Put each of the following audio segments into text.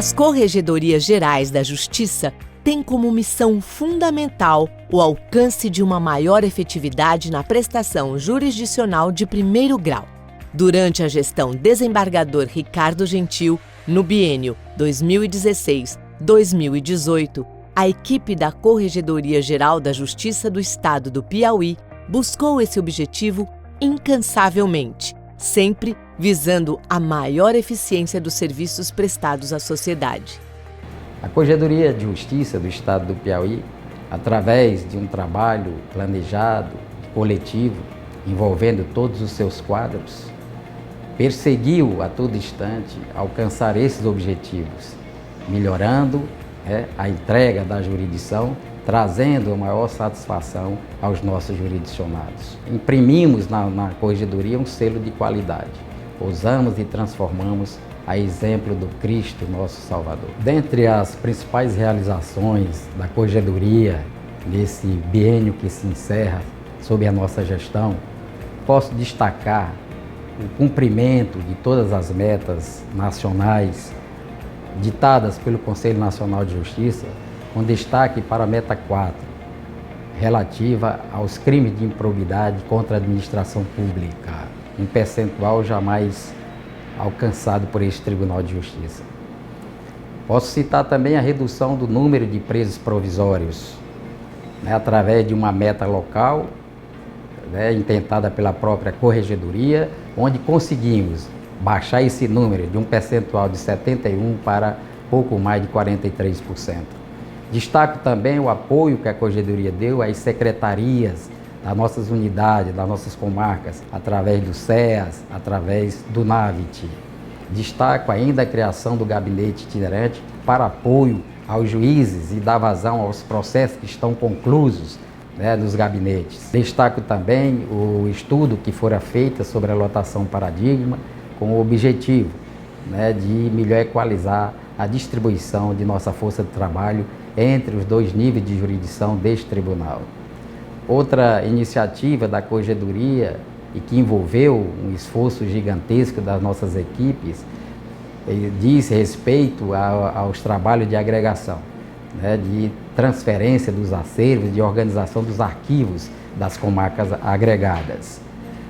As Corregedorias Gerais da Justiça têm como missão fundamental o alcance de uma maior efetividade na prestação jurisdicional de primeiro grau. Durante a gestão desembargador Ricardo Gentil, no biênio 2016-2018, a equipe da Corregedoria Geral da Justiça do Estado do Piauí buscou esse objetivo incansavelmente, sempre visando a maior eficiência dos serviços prestados à sociedade. A Corregedoria de Justiça do Estado do Piauí, através de um trabalho planejado, coletivo, envolvendo todos os seus quadros, perseguiu a todo instante alcançar esses objetivos, melhorando a entrega da jurisdição, trazendo a maior satisfação aos nossos jurisdicionados. Imprimimos na Corregedoria um selo de qualidade, usamos e transformamos a exemplo do Cristo, nosso Salvador. Dentre as principais realizações da Corregedoria nesse biênio que se encerra sob a nossa gestão, posso destacar o cumprimento de todas as metas nacionais ditadas pelo Conselho Nacional de Justiça, com destaque para a meta 4, relativa aos crimes de improbidade contra a administração pública, um percentual jamais alcançado por este Tribunal de Justiça. Posso citar também a redução do número de presos provisórios, através de uma meta local, intentada pela própria Corregedoria, onde conseguimos baixar esse número de um percentual de 71% para pouco mais de 43%. Destaco também o apoio que a Corregedoria deu às secretarias das nossas unidades, das nossas comarcas, através do SEAS, através do NAVIT. Destaco ainda a criação do gabinete itinerante para apoio aos juízes e dar vazão aos processos que estão conclusos nos gabinetes. Destaco também o estudo que fora feito sobre a lotação paradigma, com o objetivo de melhor equalizar a distribuição de nossa força de trabalho entre os dois níveis de jurisdição deste tribunal. Outra iniciativa da Corregedoria e que envolveu um esforço gigantesco das nossas equipes diz respeito aos trabalhos de agregação, de transferência dos acervos, de organização dos arquivos das comarcas agregadas.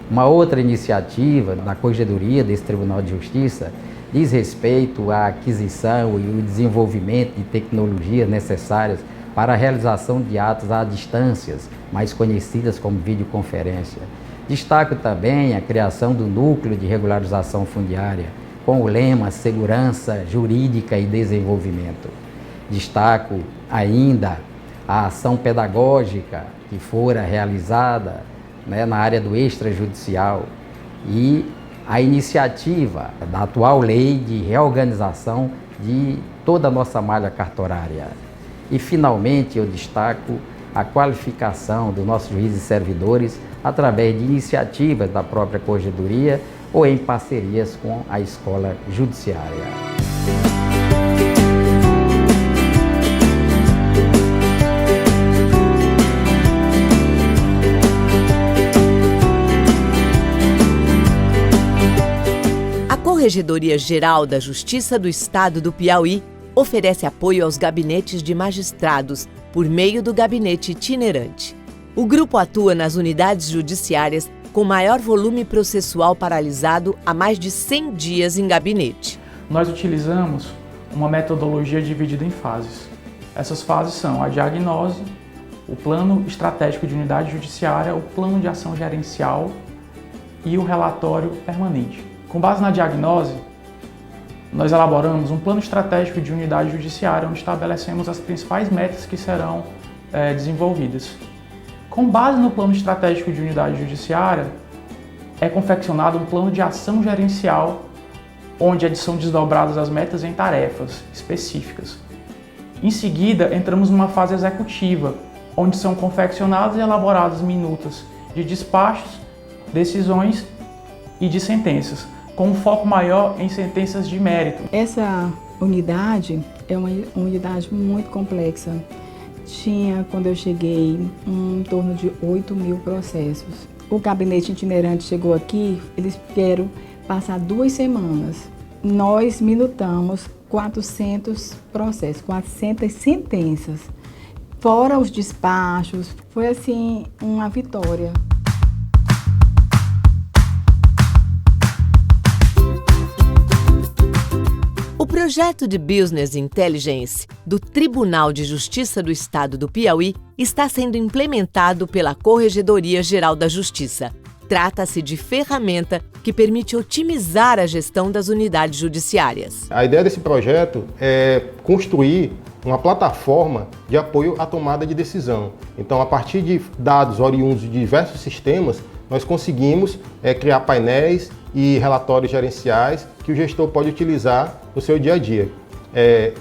Uma outra iniciativa da Corregedoria desse Tribunal de Justiça diz respeito à aquisição e o desenvolvimento de tecnologias necessárias para a realização de atos à distância, mais conhecidas como videoconferência. Destaco também a criação do Núcleo de Regularização Fundiária, com o lema Segurança Jurídica e Desenvolvimento. Destaco ainda a ação pedagógica que fora realizada na área do extrajudicial e a iniciativa da atual lei de reorganização de toda a nossa malha cartorária. E, finalmente, eu destaco a qualificação dos nossos juízes e servidores através de iniciativas da própria Corregedoria ou em parcerias com a Escola Judiciária. A Corregedoria Geral da Justiça do Estado do Piauí oferece apoio aos gabinetes de magistrados por meio do gabinete itinerante. O grupo atua nas unidades judiciárias com maior volume processual paralisado há mais de 100 dias em gabinete. Nós utilizamos uma metodologia dividida em fases. Essas fases são a diagnose, o plano estratégico de unidade judiciária, o plano de ação gerencial e o relatório permanente. Com base na diagnose, nós elaboramos um plano estratégico de unidade judiciária, onde estabelecemos as principais metas que serão desenvolvidas. Com base no plano estratégico de unidade judiciária, é confeccionado um plano de ação gerencial, onde são desdobradas as metas em tarefas específicas. Em seguida, entramos numa fase executiva, onde são confeccionadas e elaboradas minutas de despachos, decisões e de sentenças, com um foco maior em sentenças de mérito. Essa unidade é uma unidade muito complexa. Tinha, quando eu cheguei, em torno de 8.000 processos. O gabinete itinerante chegou aqui, eles querem passar 2 semanas. Nós minutamos 400 processos, 400 sentenças, fora os despachos. Foi assim uma vitória. O projeto de Business Intelligence do Tribunal de Justiça do Estado do Piauí está sendo implementado pela Corregedoria Geral da Justiça. Trata-se de ferramenta que permite otimizar a gestão das unidades judiciárias. A ideia desse projeto é construir uma plataforma de apoio à tomada de decisão. Então, a partir de dados oriundos de diversos sistemas, nós conseguimos criar painéis e relatórios gerenciais que o gestor pode utilizar no seu dia a dia.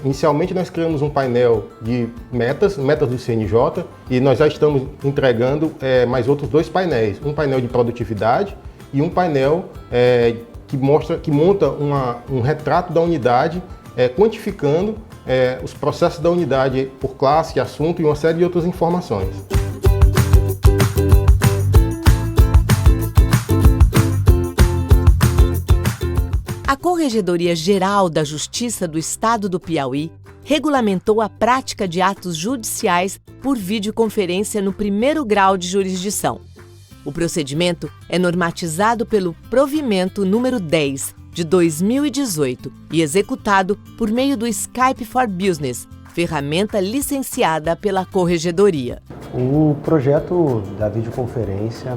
Inicialmente nós criamos um painel de metas do CNJ, e nós já estamos entregando mais outros 2 painéis, um painel de produtividade e um painel que monta um retrato da unidade, quantificando os processos da unidade por classe, assunto e uma série de outras informações. A Corregedoria Geral da Justiça do Estado do Piauí regulamentou a prática de atos judiciais por videoconferência no 1º grau de jurisdição. O procedimento é normatizado pelo Provimento número 10 de 2018 e executado por meio do Skype for Business, ferramenta licenciada pela Corregedoria. O projeto da videoconferência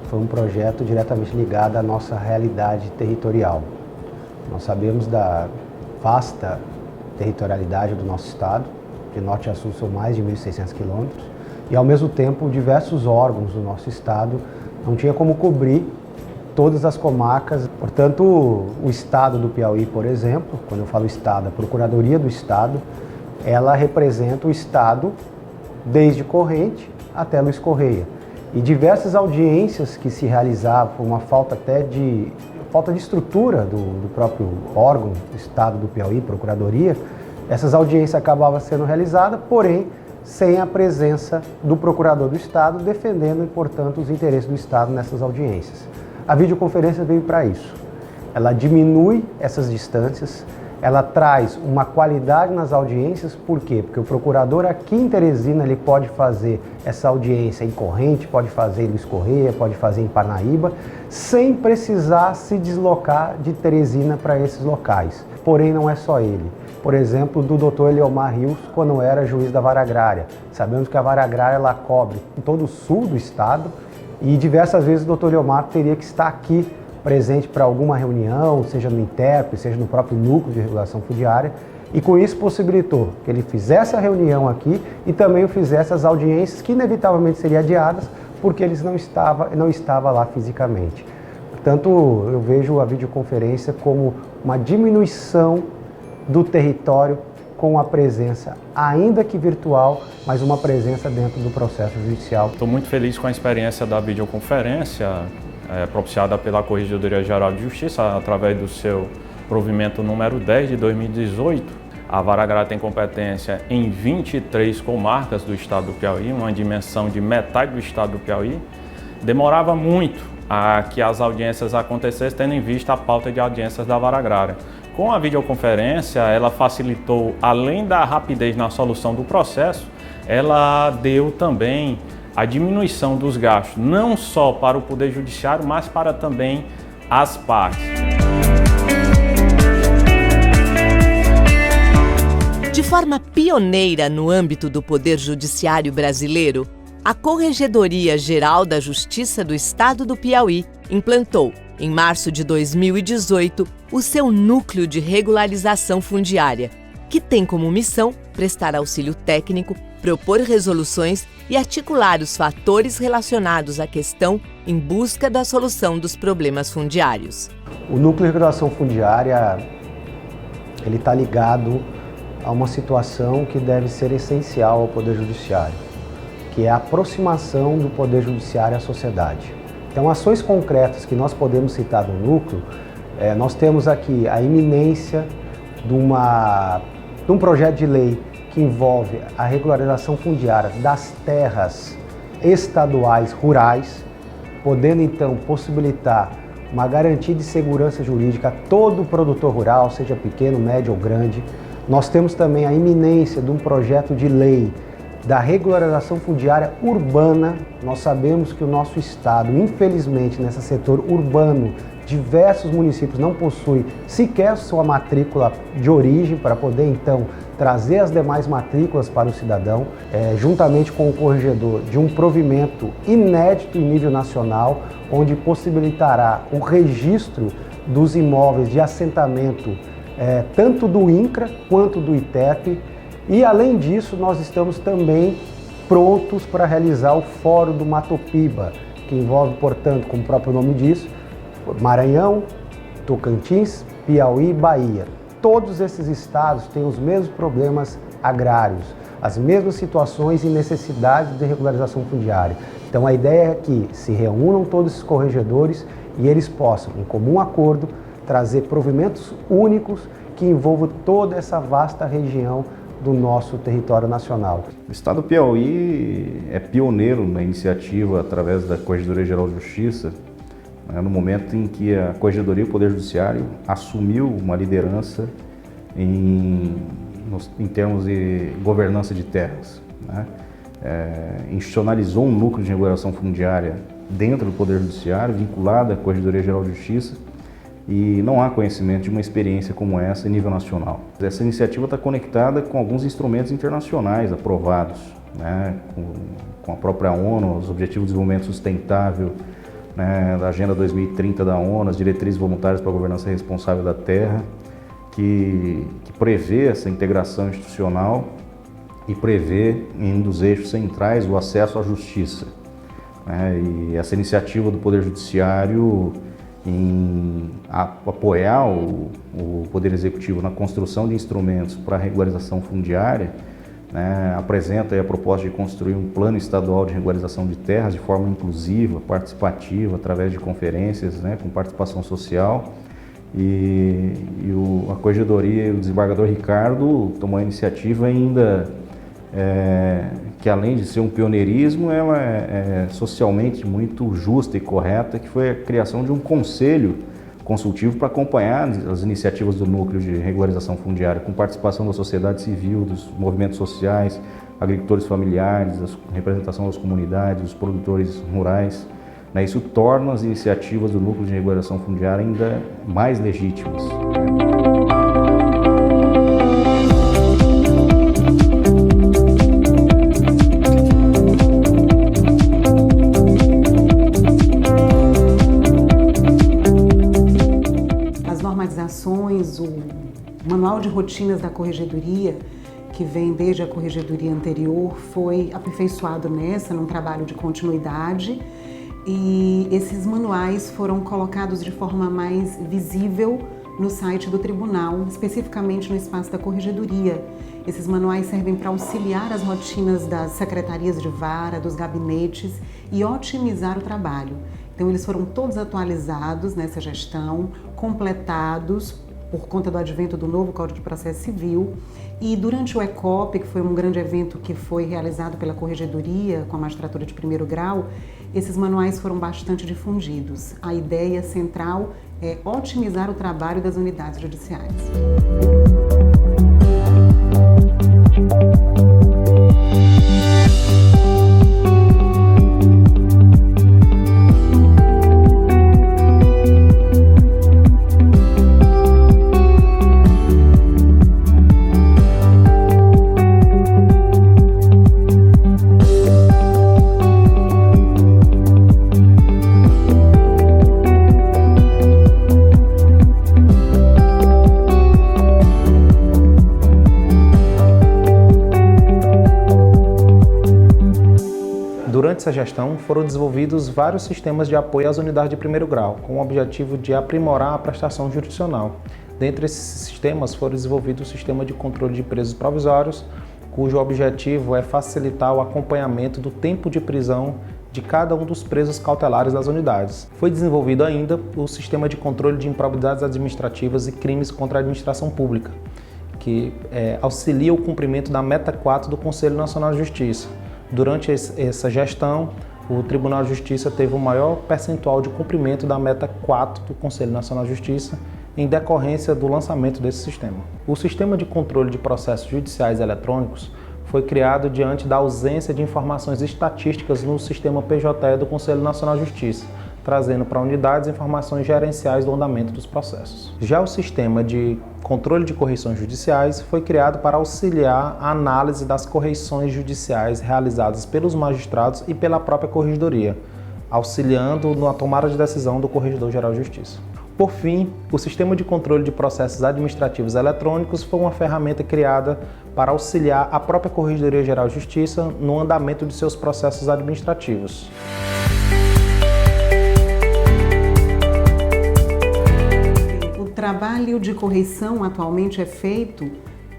foi um projeto diretamente ligado à nossa realidade territorial. Nós sabemos da vasta territorialidade do nosso estado, de norte a sul são mais de 1.600 quilômetros, e ao mesmo tempo diversos órgãos do nosso estado não tinha como cobrir todas as comarcas. Portanto, o estado do Piauí, por exemplo, quando eu falo estado, a Procuradoria do Estado, ela representa o estado desde Corrente até Luiz Correia. E diversas audiências que se realizavam por uma falta de estrutura do próprio órgão do Estado do Piauí, Procuradoria, essas audiências acabavam sendo realizadas, porém, sem a presença do Procurador do Estado, defendendo, portanto, os interesses do Estado nessas audiências. A videoconferência veio para isso. Ela diminui essas distâncias, ela traz uma qualidade nas audiências. Por quê? Porque o procurador aqui em Teresina ele pode fazer essa audiência em Corrente, pode fazer em Luiz Correia, pode fazer em Parnaíba, sem precisar se deslocar de Teresina para esses locais. Porém, não é só ele. Por exemplo, do Dr. Eliomar Rios, quando era juiz da Vara Agrária. Sabemos que a Vara Agrária ela cobre em todo o sul do estado, e diversas vezes o Dr. Eliomar teria que estar aqui presente para alguma reunião, seja no INTERP, seja no próprio núcleo de regulação fundiária, e com isso possibilitou que ele fizesse a reunião aqui e também fizesse as audiências que inevitavelmente seriam adiadas porque eles não estava lá fisicamente. Portanto, eu vejo a videoconferência como uma diminuição do território com a presença, ainda que virtual, mas uma presença dentro do processo judicial. Estou muito feliz com a experiência da videoconferência, propiciada pela Corregedoria Geral de Justiça, através do seu provimento número 10 de 2018. A Vara Agrária tem competência em 23 comarcas do estado do Piauí, uma dimensão de metade do estado do Piauí. Demorava muito a que as audiências acontecessem, tendo em vista a pauta de audiências da Vara Agrária. Com a videoconferência, ela facilitou, além da rapidez na solução do processo, ela deu também a diminuição dos gastos, não só para o Poder Judiciário, mas para também as partes. De forma pioneira no âmbito do Poder Judiciário brasileiro, a Corregedoria Geral da Justiça do Estado do Piauí implantou, em março de 2018, o seu Núcleo de Regularização Fundiária, que tem como missão prestar auxílio técnico, propor resoluções e articular os fatores relacionados à questão em busca da solução dos problemas fundiários. O Núcleo de Regulação Fundiária ele está ligado a uma situação que deve ser essencial ao Poder Judiciário, que é a aproximação do Poder Judiciário à sociedade. Então, ações concretas que nós podemos citar do núcleo, nós temos aqui a iminência de um projeto de lei que envolve a regularização fundiária das terras estaduais rurais, podendo então possibilitar uma garantia de segurança jurídica a todo produtor rural, seja pequeno, médio ou grande. Nós temos também a iminência de um projeto de lei da regularização fundiária urbana. Nós sabemos que o nosso estado, infelizmente, nesse setor urbano, diversos municípios não possuem sequer sua matrícula de origem para poder, então, trazer as demais matrículas para o cidadão, juntamente com o corregedor, de um provimento inédito em nível nacional, onde possibilitará o registro dos imóveis de assentamento, tanto do INCRA quanto do ITEP. E, além disso, nós estamos também prontos para realizar o Fórum do Matopiba, que envolve, portanto, como o próprio nome diz, Maranhão, Tocantins, Piauí e Bahia. Todos esses estados têm os mesmos problemas agrários, as mesmas situações e necessidades de regularização fundiária. Então a ideia é que se reúnam todos esses corregedores e eles possam, em comum acordo, trazer provimentos únicos que envolvam toda essa vasta região do nosso território nacional. O Estado do Piauí é pioneiro na iniciativa através da Corregedoria Geral de Justiça, no momento em que a Corregedoria e o Poder Judiciário assumiu uma liderança em termos de governança de terras, institucionalizou um núcleo de regulação fundiária dentro do Poder Judiciário, vinculado à Corregedoria Geral de Justiça, e não há conhecimento de uma experiência como essa em nível nacional. Essa iniciativa está conectada com alguns instrumentos internacionais aprovados, com a própria ONU, os Objetivos de Desenvolvimento Sustentável, da Agenda 2030 da ONU, as Diretrizes Voluntárias para a Governança Responsável da Terra, que prevê essa integração institucional e prevê, em um dos eixos centrais, o acesso à justiça. E essa iniciativa do Poder Judiciário em apoiar o Poder Executivo na construção de instrumentos para a regularização fundiária, apresenta aí a proposta de construir um plano estadual de regularização de terras de forma inclusiva, participativa, através de conferências, com participação social. E a Corregedoria e o desembargador Ricardo tomou a iniciativa ainda que, além de ser um pioneirismo, ela é socialmente muito justa e correta, que foi a criação de um conselho consultivo para acompanhar as iniciativas do Núcleo de Regularização Fundiária, com participação da sociedade civil, dos movimentos sociais, agricultores familiares, a representação das comunidades, dos produtores rurais. Isso torna as iniciativas do Núcleo de Regularização Fundiária ainda mais legítimas. O manual de rotinas da Corregedoria, que vem desde a Corregedoria anterior, foi aperfeiçoado num trabalho de continuidade, e esses manuais foram colocados de forma mais visível no site do Tribunal, especificamente no espaço da Corregedoria. Esses manuais servem para auxiliar as rotinas das secretarias de vara, dos gabinetes e otimizar o trabalho. Então eles foram todos atualizados nessa gestão, completados por conta do advento do novo Código de Processo Civil, e durante o ECOP, que foi um grande evento que foi realizado pela Corregedoria com a magistratura de primeiro grau, esses manuais foram bastante difundidos. A ideia central é otimizar o trabalho das unidades judiciais. Durante essa gestão, foram desenvolvidos vários sistemas de apoio às unidades de primeiro grau, com o objetivo de aprimorar a prestação jurisdicional. Dentre esses sistemas, foram desenvolvidos o sistema de controle de presos provisórios, cujo objetivo é facilitar o acompanhamento do tempo de prisão de cada um dos presos cautelares das unidades. Foi desenvolvido ainda o sistema de controle de improbidades administrativas e crimes contra a administração pública, que auxilia o cumprimento da meta 4 do Conselho Nacional de Justiça. Durante essa gestão, o Tribunal de Justiça teve o maior percentual de cumprimento da meta 4 do Conselho Nacional de Justiça em decorrência do lançamento desse sistema. O Sistema de Controle de Processos Judiciais Eletrônicos foi criado diante da ausência de informações estatísticas no sistema PJE do Conselho Nacional de Justiça, trazendo para a unidade informações gerenciais do andamento dos processos. Já o Sistema de Controle de Correições Judiciais foi criado para auxiliar a análise das correições judiciais realizadas pelos magistrados e pela própria Corregedoria, auxiliando na tomada de decisão do Corregedor-Geral de Justiça. Por fim, o Sistema de Controle de Processos Administrativos Eletrônicos foi uma ferramenta criada para auxiliar a própria Corregedoria-Geral de Justiça no andamento de seus processos administrativos. O trabalho de correição atualmente é feito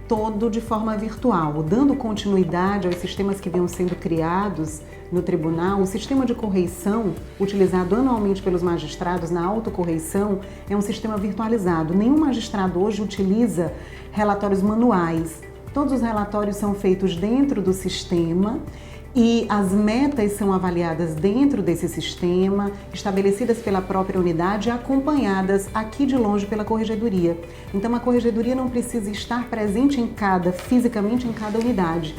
todo de forma virtual, dando continuidade aos sistemas que vinham sendo criados no tribunal. O sistema de correição, utilizado anualmente pelos magistrados na autocorreição, é um sistema virtualizado. Nenhum magistrado hoje utiliza relatórios manuais. Todos os relatórios são feitos dentro do sistema e as metas são avaliadas dentro desse sistema, estabelecidas pela própria unidade e acompanhadas aqui de longe pela Corregedoria. Então a Corregedoria não precisa estar presente fisicamente em cada unidade.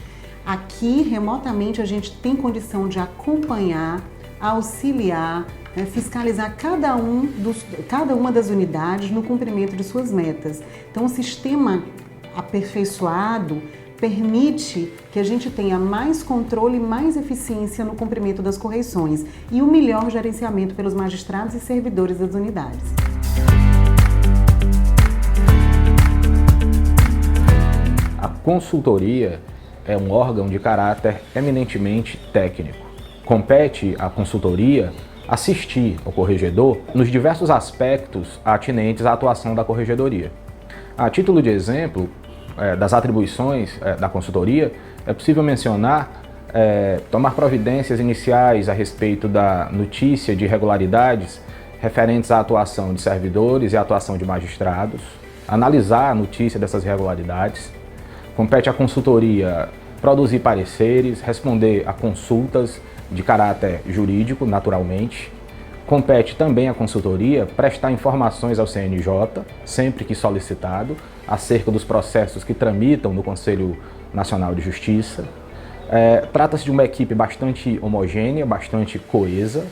Aqui, remotamente, a gente tem condição de acompanhar, auxiliar, fiscalizar cada uma das unidades no cumprimento de suas metas. Então o sistema aperfeiçoado permite que a gente tenha mais controle e mais eficiência no cumprimento das correições e o melhor gerenciamento pelos magistrados e servidores das unidades. A consultoria é um órgão de caráter eminentemente técnico. Compete à consultoria assistir ao corregedor nos diversos aspectos atinentes à atuação da corregedoria. A título de exemplo das atribuições da consultoria, é possível mencionar tomar providências iniciais a respeito da notícia de irregularidades referentes à atuação de servidores e à atuação de magistrados, analisar a notícia dessas irregularidades. Compete à consultoria produzir pareceres, responder a consultas de caráter jurídico, naturalmente. Compete também à consultoria prestar informações ao CNJ, sempre que solicitado, acerca dos processos que tramitam no Conselho Nacional de Justiça. Trata-se de uma equipe bastante homogênea, bastante coesa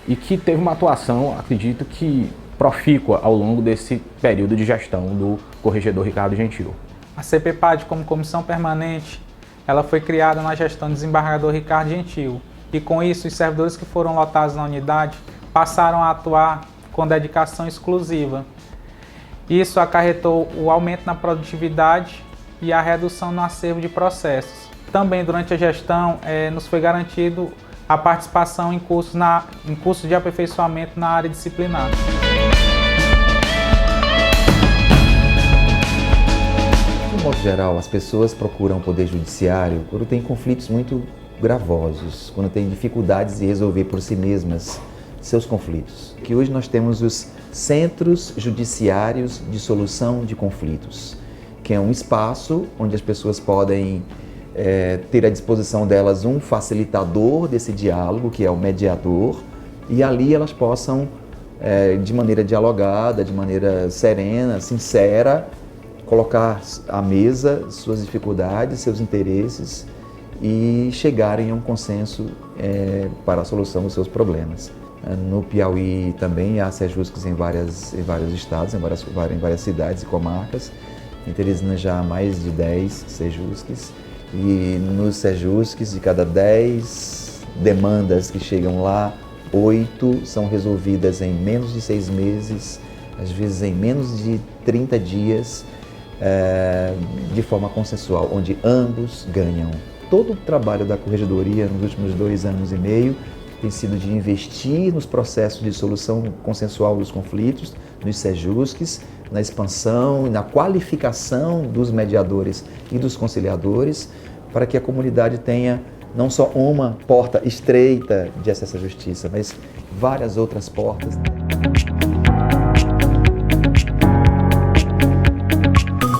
e que teve uma atuação, acredito que profícua ao longo desse período de gestão do corregedor Ricardo Gentil. A CPPAD, como comissão permanente, ela foi criada na gestão do desembargador Ricardo Gentil e com isso os servidores que foram lotados na unidade passaram a atuar com dedicação exclusiva. Isso acarretou o aumento na produtividade e a redução no acervo de processos. Também durante a gestão nos foi garantido a participação em cursos de aperfeiçoamento na área disciplinar. De modo geral, as pessoas procuram o Poder Judiciário quando tem conflitos muito gravosos, quando tem dificuldades de resolver por si mesmas seus conflitos. Que hoje nós temos os Centros Judiciários de Solução de Conflitos, que é um espaço onde as pessoas podem ter à disposição delas um facilitador desse diálogo, que é o mediador, e ali elas possam, de maneira dialogada, de maneira serena, sincera, colocar à mesa suas dificuldades, seus interesses e chegarem a um consenso para a solução dos seus problemas. No Piauí também há Sejusques em vários estados, em várias cidades e comarcas. Em Teresina já há mais de 10 Sejusques. E nos Sejusques, de cada 10 demandas que chegam lá, 8 são resolvidas em menos de 6 meses, às vezes em menos de 30 dias, de forma consensual, onde ambos ganham. Todo o trabalho da Corregedoria nos últimos 2 anos e meio tem sido de investir nos processos de solução consensual dos conflitos, nos Sejusques, na expansão e na qualificação dos mediadores e dos conciliadores, para que a comunidade tenha não só uma porta estreita de acesso à justiça, mas várias outras portas.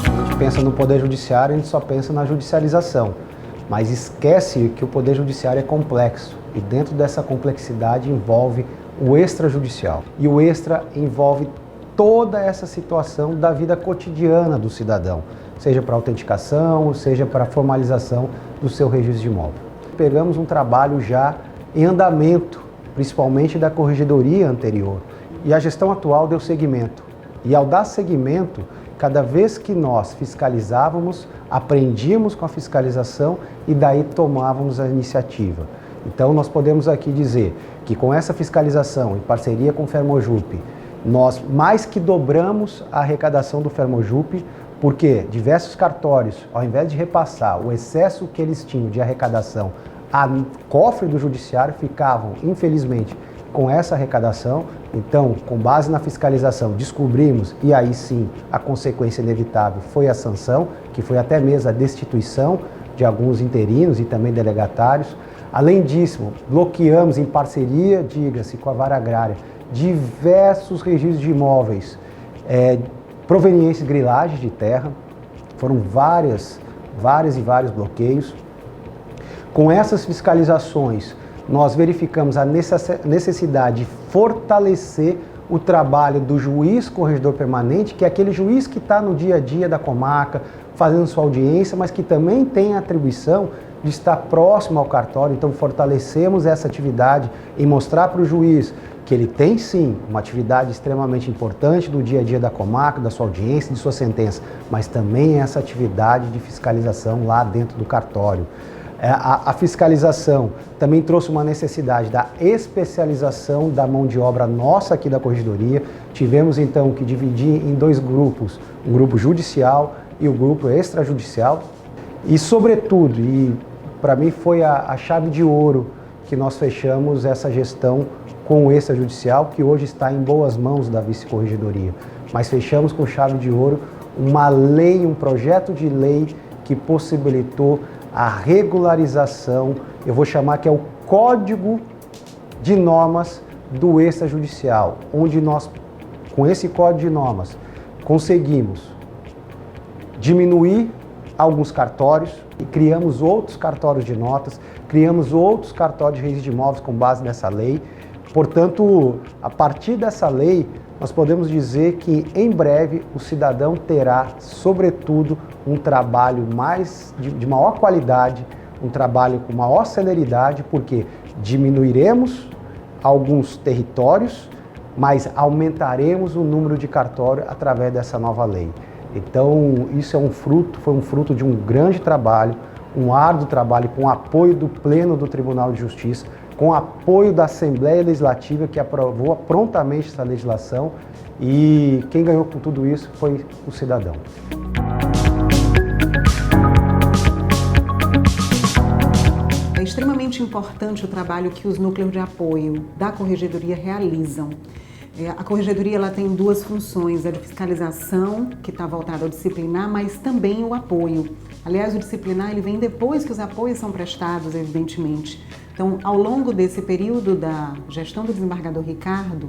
A gente pensa no Poder Judiciário, a gente só pensa na judicialização, mas esquece que o Poder Judiciário é complexo E dentro dessa complexidade envolve o extrajudicial. E o extra envolve toda essa situação da vida cotidiana do cidadão, seja para autenticação, seja para formalização do seu registro de imóvel. Pegamos um trabalho já em andamento, principalmente da corregedoria anterior, e a gestão atual deu seguimento. E ao dar seguimento, cada vez que nós fiscalizávamos, aprendíamos com a fiscalização e daí tomávamos a iniciativa. Então nós podemos aqui dizer que com essa fiscalização, em parceria com o Fermojup, nós mais que dobramos a arrecadação do Fermojup, porque diversos cartórios, ao invés de repassar o excesso que eles tinham de arrecadação ao cofre do judiciário, ficavam, infelizmente, com essa arrecadação. Então, com base na fiscalização, descobrimos, e aí sim a consequência inevitável foi a sanção, que foi até mesmo a destituição de alguns interinos e também delegatários. Além disso, bloqueamos em parceria, diga-se, com a Vara Agrária, diversos registros de imóveis provenientes de grilagem de terra. Foram vários bloqueios. Com essas fiscalizações, nós verificamos a necessidade de fortalecer o trabalho do juiz corregedor permanente, que é aquele juiz que está no dia a dia da comarca, fazendo sua audiência, mas que também tem a atribuição de estar próximo ao cartório. Então fortalecemos essa atividade em mostrar para o juiz que ele tem sim uma atividade extremamente importante do dia a dia da comarca, da sua audiência, de sua sentença, mas também essa atividade de fiscalização lá dentro do cartório. A fiscalização também trouxe uma necessidade da especialização da mão de obra nossa aqui da Corregedoria. Tivemos então que dividir em dois grupos, um grupo judicial e o grupo extrajudicial. E sobretudo, e para mim foi a chave de ouro que nós fechamos essa gestão com o extrajudicial, que hoje está em boas mãos da Vice-Corregedoria. Mas fechamos com chave de ouro uma lei, um projeto de lei que possibilitou a regularização, eu vou chamar que é o Código de Normas do extrajudicial, onde nós, com esse Código de Normas, conseguimos diminuir alguns cartórios e criamos outros cartórios de notas, criamos outros cartórios de registro de imóveis com base nessa lei. Portanto, a partir dessa lei, nós podemos dizer que em breve o cidadão terá, sobretudo, um trabalho de maior qualidade, um trabalho com maior celeridade, porque diminuiremos alguns territórios, mas aumentaremos o número de cartórios através dessa nova lei. Então, isso foi um fruto de um grande trabalho, um árduo trabalho com o apoio do Pleno do Tribunal de Justiça, com o apoio da Assembleia Legislativa, que aprovou prontamente essa legislação, e quem ganhou com tudo isso foi o cidadão. É extremamente importante o trabalho que os núcleos de apoio da Corregedoria realizam. A Corregedoria ela tem duas funções, a de fiscalização, que está voltada ao disciplinar, mas também o apoio. Aliás, o disciplinar ele vem depois que os apoios são prestados, evidentemente. Então, ao longo desse período da gestão do desembargador Ricardo,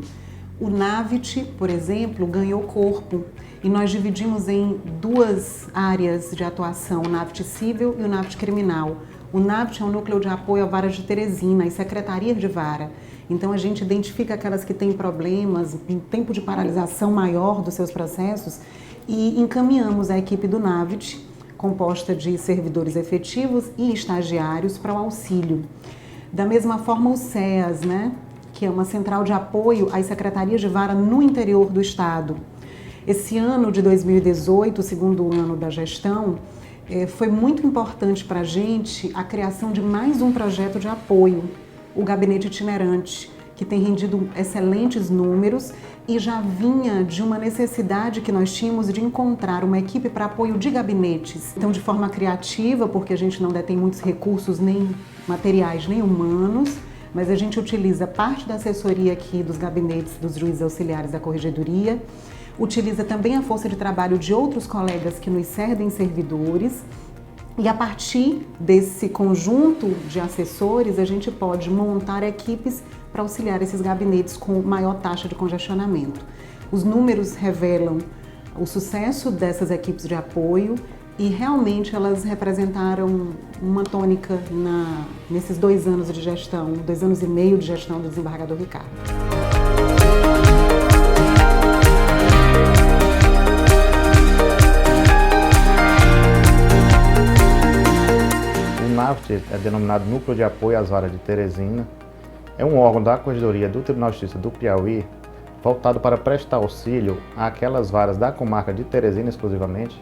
o NAVT, por exemplo, ganhou corpo e nós dividimos em duas áreas de atuação, o NAVT civil e o NAVT criminal. O NAVT é um núcleo de apoio à vara de Teresina e secretarias de vara. Então, a gente identifica aquelas que têm problemas, um tempo de paralisação maior dos seus processos e encaminhamos a equipe do NAVT, composta de servidores efetivos e estagiários, para o auxílio. Da mesma forma, o CEAS, que é uma central de apoio às secretarias de vara no interior do Estado. Esse ano de 2018, o segundo ano da gestão, foi muito importante para a gente a criação de mais um projeto de apoio, o Gabinete Itinerante, que tem rendido excelentes números e já vinha de uma necessidade que nós tínhamos de encontrar uma equipe para apoio de gabinetes. Então, de forma criativa, porque a gente não detém muitos recursos, nem materiais, nem humanos, mas a gente utiliza parte da assessoria aqui dos gabinetes dos juízes auxiliares da Corregedoria, utiliza também a força de trabalho de outros colegas que nos servem servidores, e a partir desse conjunto de assessores, a gente pode montar equipes para auxiliar esses gabinetes com maior taxa de congestionamento. Os números revelam o sucesso dessas equipes de apoio e realmente elas representaram uma tônica nesses 2 anos de gestão, 2 anos e meio de gestão do desembargador Ricardo. O NAVT é denominado Núcleo de Apoio às Varas de Teresina. É um órgão da Corregedoria do Tribunal de Justiça do Piauí voltado para prestar auxílio àquelas varas da comarca de Teresina exclusivamente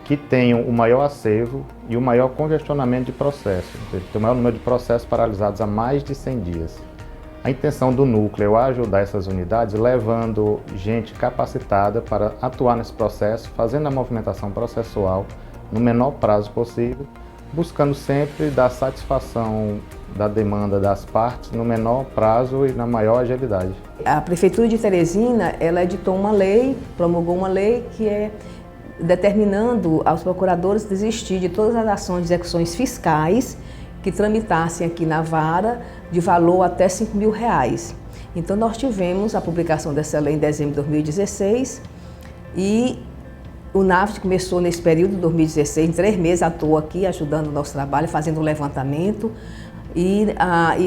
que tenham o maior acervo e o maior congestionamento de processos, tem o maior número de processos paralisados há mais de 100 dias. A intenção do núcleo é ajudar essas unidades levando gente capacitada para atuar nesse processo, fazendo a movimentação processual no menor prazo possível, buscando sempre dar satisfação da demanda das partes no menor prazo e na maior agilidade. A Prefeitura de Teresina, ela editou uma lei, promulgou uma lei que é determinando aos procuradores desistir de todas as ações de execuções fiscais que tramitassem aqui na vara de valor até R$5.000. Então nós tivemos a publicação dessa lei em dezembro de 2016 e o NAVT começou nesse período de 2016, em 3 meses atuou aqui ajudando o nosso trabalho, fazendo um levantamento e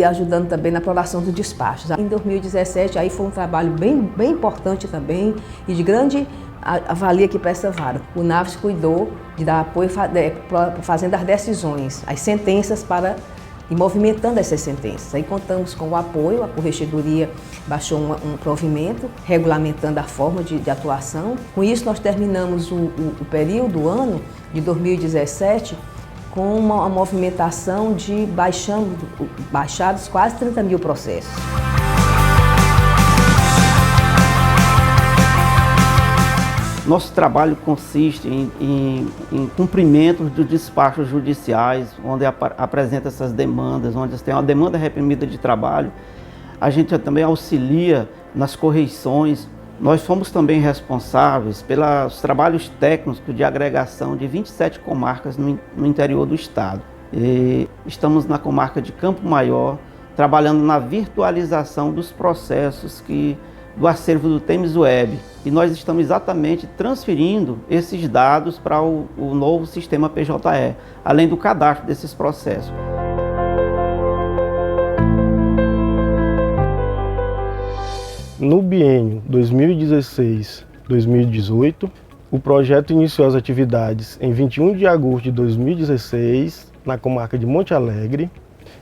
ajudando também na aprovação dos despachos. Em 2017 aí foi um trabalho bem importante também e de grande avalia aqui para essa vara. O NAVT cuidou de dar apoio fazendo as decisões, as sentenças e movimentando essas sentenças. Aí contamos com o apoio, a Corregedoria baixou um provimento regulamentando a forma de atuação. Com isso nós terminamos o período, o ano de 2017, com uma movimentação de baixados quase 30.000 processos. Nosso trabalho consiste em cumprimentos dos despachos judiciais, onde apresenta essas demandas, onde tem uma demanda reprimida de trabalho. A gente também auxilia nas correições. Nós fomos também responsáveis pelos trabalhos técnicos de agregação de 27 comarcas no interior do estado. E estamos na comarca de Campo Maior, trabalhando na virtualização dos processos do acervo do Temes Web. E nós estamos exatamente transferindo esses dados para o novo sistema PJE, além do cadastro desses processos. No biênio 2016-2018, o projeto iniciou as atividades em 21 de agosto de 2016, na comarca de Monte Alegre,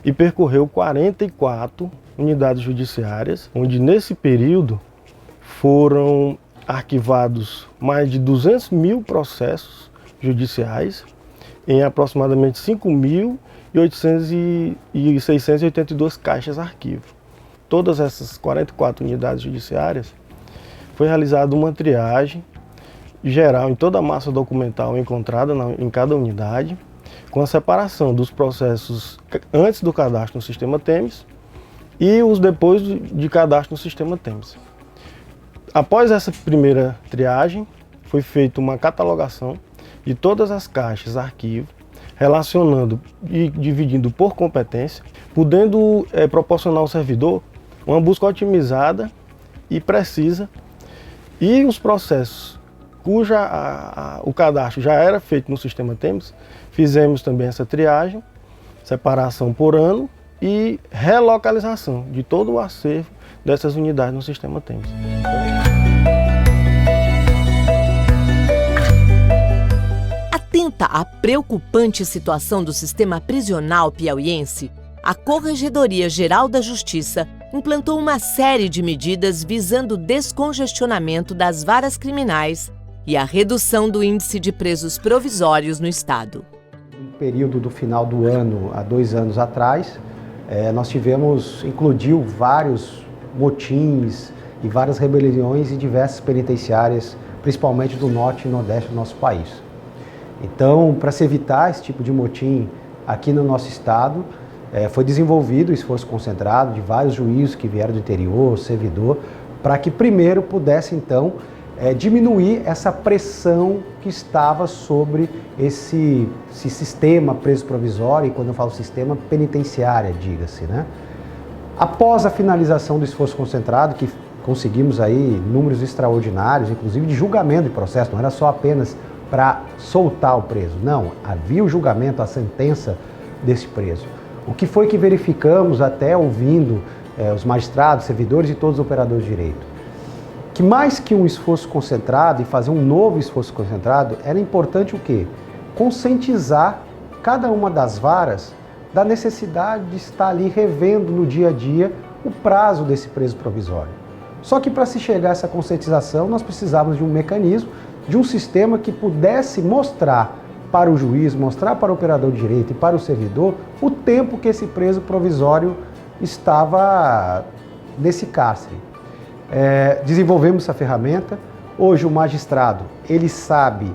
e percorreu 44 unidades judiciárias, onde nesse período foram arquivados mais de 200.000 processos judiciais em aproximadamente 5.682 caixas arquivo. Todas essas 44 unidades judiciárias foi realizada uma triagem geral em toda a massa documental encontrada em cada unidade, com a separação dos processos antes do cadastro no sistema Temes e os depois de cadastro no sistema Temes. Após essa primeira triagem, foi feita uma catalogação de todas as caixas arquivo, relacionando e dividindo por competência, podendo proporcionar ao servidor uma busca otimizada e precisa, e os processos o cadastro já era feito no sistema Temes, fizemos também essa triagem, separação por ano e relocalização de todo o acervo dessas unidades no sistema Temes. Atenta à preocupante situação do sistema prisional piauiense, a Corregedoria Geral da Justiça implantou uma série de medidas visando o descongestionamento das varas criminais e a redução do índice de presos provisórios no estado. No período do final do ano, há 2 anos atrás, nós incluiu vários motins e várias rebeliões em diversas penitenciárias, principalmente do norte e nordeste do nosso país. Então, para se evitar esse tipo de motim aqui no nosso estado, foi desenvolvido o esforço concentrado de vários juízes que vieram do interior, servidor, para que primeiro pudesse, então, diminuir essa pressão que estava sobre esse sistema preso provisório, e quando eu falo sistema, penitenciária, diga-se, né? Após a finalização do esforço concentrado, que conseguimos aí números extraordinários, inclusive de julgamento de processo, não era só apenas para soltar o preso. Não, havia o julgamento, a sentença desse preso. O que foi que verificamos até ouvindo os magistrados, servidores e todos os operadores de direito? Que mais que um esforço concentrado e fazer um novo esforço concentrado, era importante o quê? Conscientizar cada uma das varas da necessidade de estar ali revendo no dia a dia o prazo desse preso provisório. Só que para se chegar a essa conscientização, nós precisávamos de um mecanismo, de um sistema que pudesse mostrar para o juiz, mostrar para o operador de direito e para o servidor o tempo que esse preso provisório estava nesse cárcere. Desenvolvemos essa ferramenta. Hoje o magistrado, ele sabe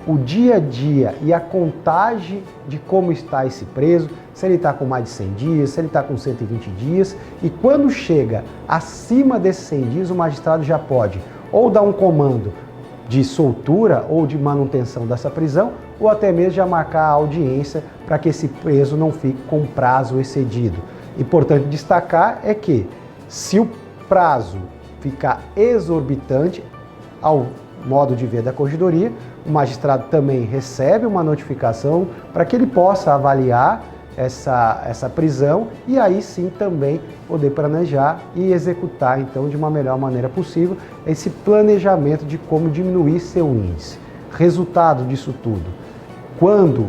o dia a dia e a contagem de como está esse preso, se ele está com mais de 100 dias, se ele está com 120 dias, e quando chega acima desses 100 dias, o magistrado já pode ou dar um comando de soltura ou de manutenção dessa prisão, ou até mesmo já marcar a audiência para que esse preso não fique com prazo excedido. Importante destacar é que, se o prazo ficar exorbitante, ao modo de ver da Corregedoria, o magistrado também recebe uma notificação para que ele possa avaliar essa prisão e aí sim também poder planejar e executar então de uma melhor maneira possível esse planejamento de como diminuir seu índice. Resultado disso tudo, quando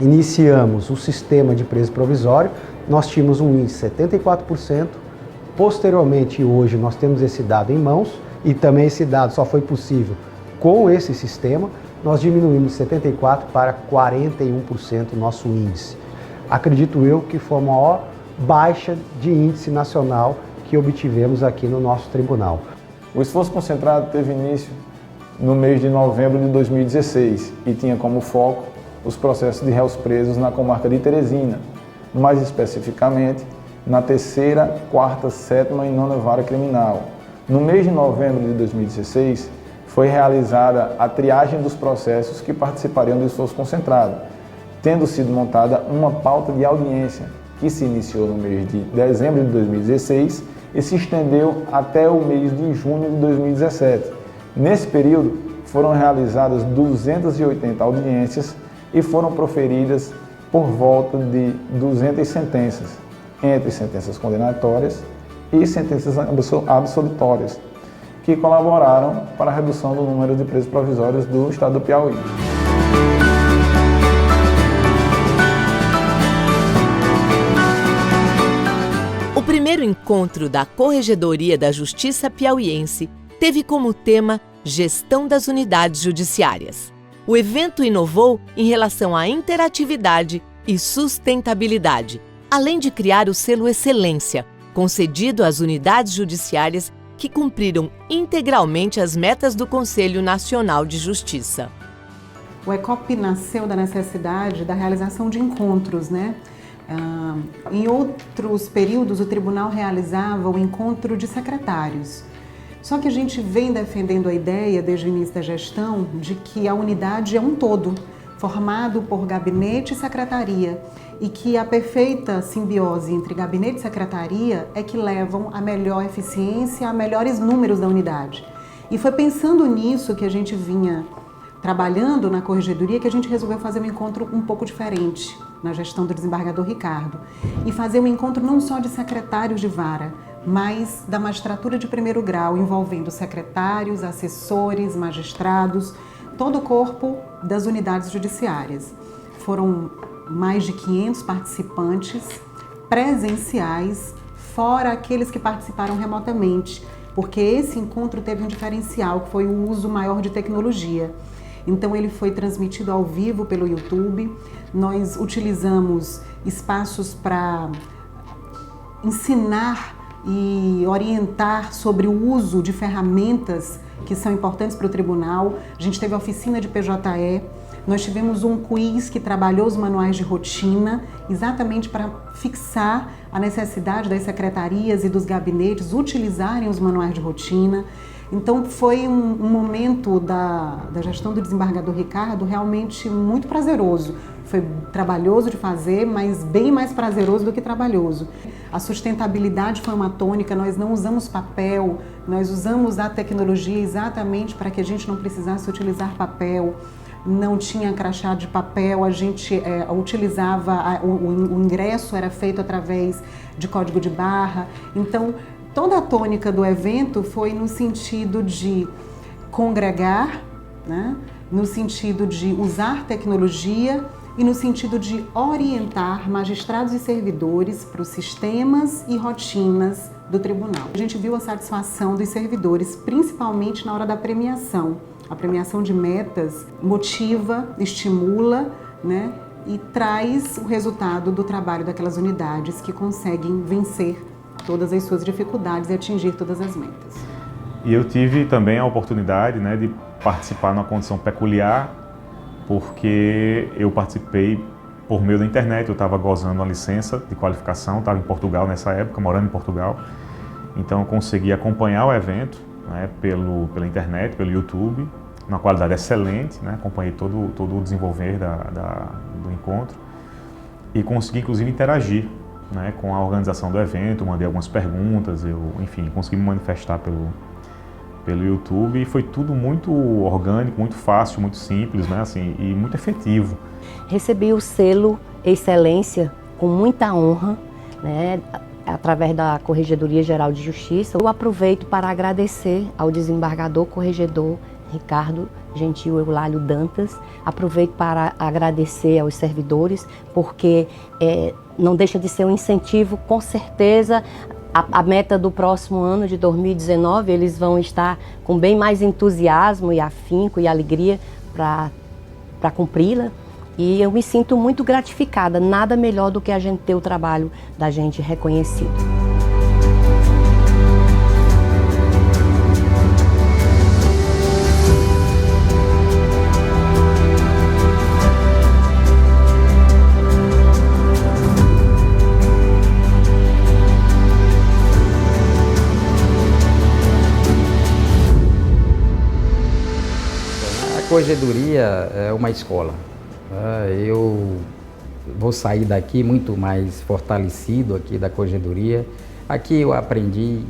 iniciamos o sistema de preso provisório, nós tínhamos um índice de 74%, posteriormente hoje nós temos esse dado em mãos e também esse dado só foi possível com esse sistema, nós diminuímos de 74% para 41% o nosso índice. Acredito eu que foi a maior baixa de índice nacional que obtivemos aqui no nosso tribunal. O esforço concentrado teve início no mês de novembro de 2016 e tinha como foco os processos de réus presos na comarca de Teresina, mais especificamente na 3ª, 4ª, 7ª e 9ª Vara Criminal. No mês de novembro de 2016, foi realizada a triagem dos processos que participariam do esforço concentrado, tendo sido montada uma pauta de audiência que se iniciou no mês de dezembro de 2016 e se estendeu até o mês de junho de 2017. Nesse período, foram realizadas 280 audiências e foram proferidas por volta de 200 sentenças, entre sentenças condenatórias e sentenças absolutórias, que colaboraram para a redução do número de presos provisórios do estado do Piauí. O primeiro encontro da Corregedoria da Justiça Piauiense teve como tema Gestão das Unidades Judiciárias. O evento inovou em relação à interatividade e sustentabilidade, além de criar o selo Excelência, concedido às unidades judiciárias que cumpriram integralmente as metas do Conselho Nacional de Justiça. O ECOP nasceu da necessidade da realização de encontros, né? Em outros períodos, o tribunal realizava o encontro de secretários. Só que a gente vem defendendo a ideia, desde o início da gestão, de que a unidade é um todo, formado por gabinete e secretaria, e que a perfeita simbiose entre gabinete e secretaria é que levam a melhor eficiência, a melhores números da unidade. E foi pensando nisso que a gente vinha trabalhando na Corregedoria que a gente resolveu fazer um encontro um pouco diferente na gestão do desembargador Ricardo. E fazer um encontro não só de secretários de vara, mas da magistratura de primeiro grau, envolvendo secretários, assessores, magistrados, todo o corpo das unidades judiciárias. Foram mais de 500 participantes presenciais, fora aqueles que participaram remotamente, porque esse encontro teve um diferencial, que foi o uso maior de tecnologia. Então ele foi transmitido ao vivo pelo YouTube, nós utilizamos espaços para ensinar e orientar sobre o uso de ferramentas que são importantes para o tribunal. A gente teve a oficina de PJE, nós tivemos um quiz que trabalhou os manuais de rotina, exatamente para fixar a necessidade das secretarias e dos gabinetes utilizarem os manuais de rotina. Então foi um momento da gestão do desembargador Ricardo realmente muito prazeroso. Foi trabalhoso de fazer, mas bem mais prazeroso do que trabalhoso. A sustentabilidade foi uma tônica, nós não usamos papel, nós usamos a tecnologia exatamente para que a gente não precisasse utilizar papel. não tinha crachá de papel, a gente utilizava, o ingresso era feito através de código de barra. Então, toda a tônica do evento foi no sentido de congregar, né? No sentido de usar tecnologia e no sentido de orientar magistrados e servidores para os sistemas e rotinas do tribunal. A gente viu a satisfação dos servidores, principalmente na hora da premiação. A premiação de metas motiva, estimula, né, e traz o resultado do trabalho daquelas unidades que conseguem vencer todas as suas dificuldades e atingir todas as metas. E eu tive também a oportunidade, né, de participar numa condição peculiar, porque eu participei por meio da internet. Eu estava gozando uma licença de qualificação, estava em Portugal nessa época, morando em Portugal. Então eu consegui acompanhar o evento, né, pela internet, pelo YouTube, uma qualidade excelente, né, acompanhei todo o desenvolver do encontro e consegui inclusive interagir, né, com a organização do evento, mandei algumas perguntas, enfim, consegui me manifestar pelo YouTube e foi tudo muito orgânico, muito fácil, muito simples, né, assim, e muito efetivo. Recebi o selo Excelência com muita honra, né, através da Corregedoria Geral de Justiça. Eu aproveito para agradecer ao desembargador corregedor Ricardo Gentil Eulálio Dantas. Aproveito para agradecer aos servidores, porque não deixa de ser um incentivo, com certeza. A meta do próximo ano, de 2019, eles vão estar com bem mais entusiasmo e afinco e alegria para cumpri-la. E eu me sinto muito gratificada. Nada melhor do que a gente ter o trabalho da gente reconhecido. A corregedoria é uma escola. Eu vou sair daqui muito mais fortalecido aqui da corregedoria. Aqui eu aprendi,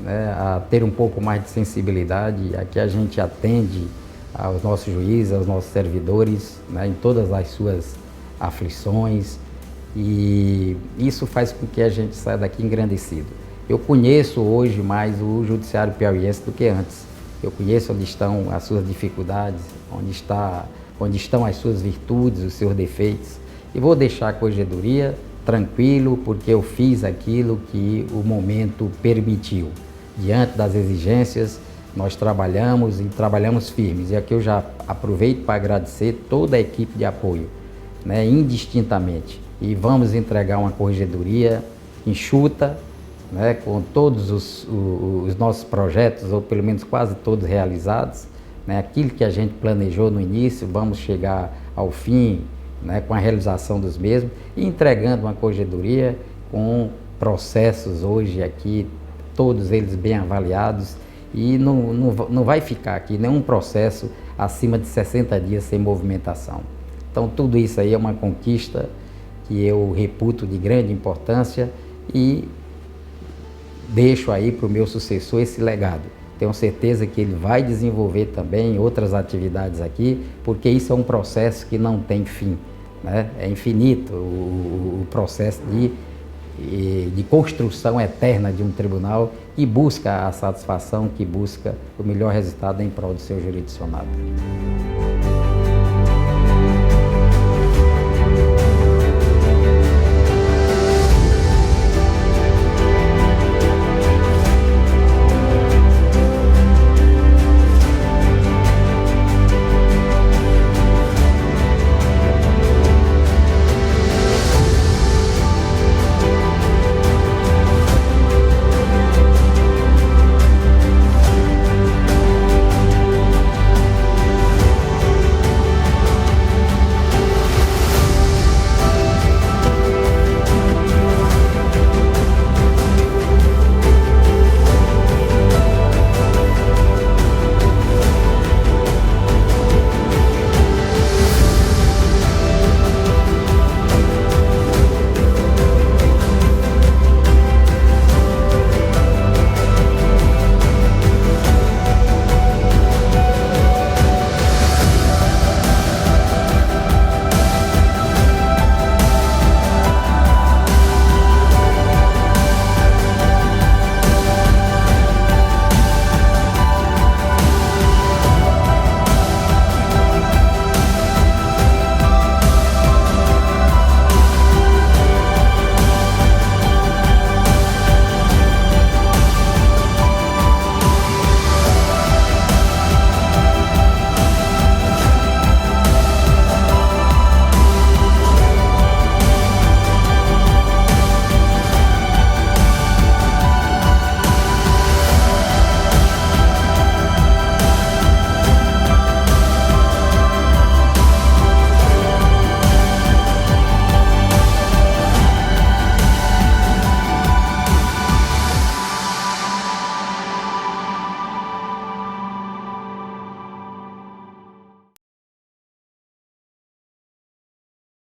né, a ter um pouco mais de sensibilidade. Aqui a gente atende aos nossos juízes, aos nossos servidores, né, em todas as suas aflições, e isso faz com que a gente saia daqui engrandecido. Eu conheço hoje mais o judiciário piauiense do que antes. Eu conheço onde estão as suas dificuldades, onde estão as suas virtudes, os seus defeitos. E vou deixar a corregedoria tranquilo, porque eu fiz aquilo que o momento permitiu. Diante das exigências, nós trabalhamos e trabalhamos firmes. E aqui eu já aproveito para agradecer toda a equipe de apoio, né, indistintamente. E vamos entregar uma corregedoria enxuta, né, com todos os nossos projetos, ou pelo menos quase todos realizados, né, aquilo que a gente planejou no início, vamos chegar ao fim, né, com a realização dos mesmos e entregando uma corregedoria com processos hoje aqui, todos eles bem avaliados, e não vai ficar aqui nenhum processo acima de 60 dias sem movimentação. Então tudo isso aí é uma conquista que eu reputo de grande importância e deixo aí para o meu sucessor esse legado. Tenho certeza que ele vai desenvolver também outras atividades aqui, porque isso é um processo que não tem fim, né? É infinito o processo de construção eterna de um tribunal que busca a satisfação, que busca o melhor resultado em prol do seu jurisdicionado.